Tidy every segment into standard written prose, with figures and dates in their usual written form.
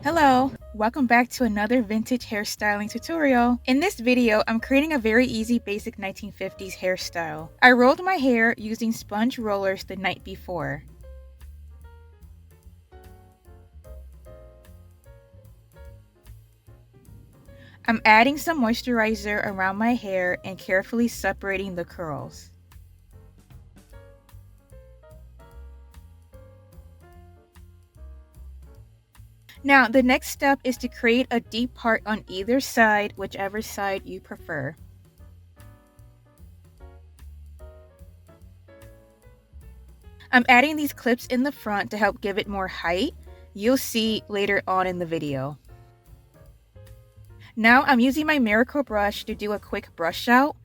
Hello, welcome back to another vintage hairstyling tutorial. In this video, I'm creating a very easy basic 1950s hairstyle. I rolled my hair using sponge rollers the night before. I'm adding some moisturizer around my hair and carefully separating the curls. Now, the next step is to create a deep part on either side, whichever side you prefer. I'm adding these clips in the front to help give it more height. You'll see later on in the video. Now I'm using my Miracle brush to do a quick brush out.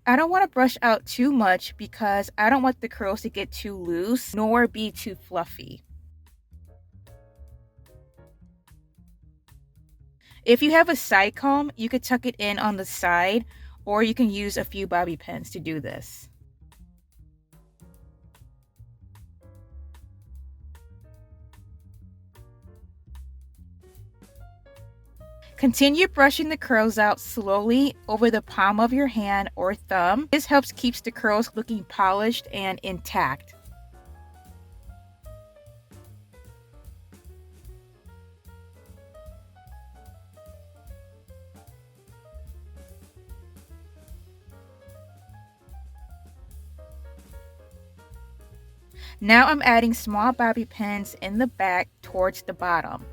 I don't want to brush out too much because I don't want the curls to get too loose nor be too fluffy. If you have a side comb, you could tuck it in on the side, or you can use a few bobby pins to do this. Continue brushing the curls out slowly over the palm of your hand or thumb. This helps keep the curls looking polished and intact. Now I'm adding small bobby pins in the back towards the bottom.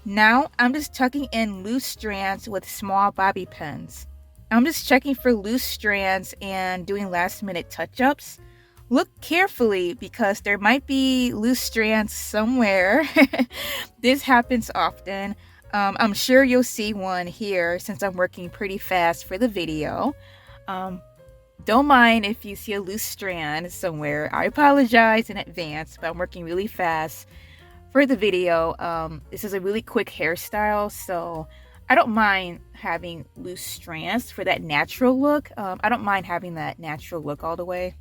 Now I'm just tucking in loose strands with small bobby pins. I'm just checking for loose strands and doing last minute touch-ups. Look carefully because there might be loose strands somewhere. This happens often. I'm sure you'll see one here since I'm working pretty fast for the video. Don't mind if you see a loose strand somewhere. I apologize in advance, but I'm working really fast for the video. This is a really quick hairstyle, so I don't mind having loose strands for that natural look. I don't mind having that natural look all the way.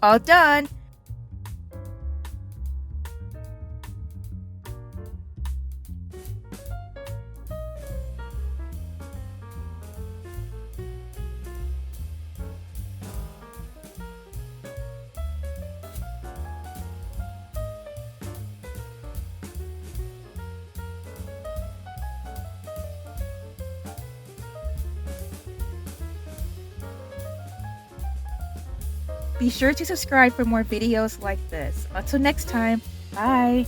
All done! Be sure to subscribe for more videos like this. Until next time, bye!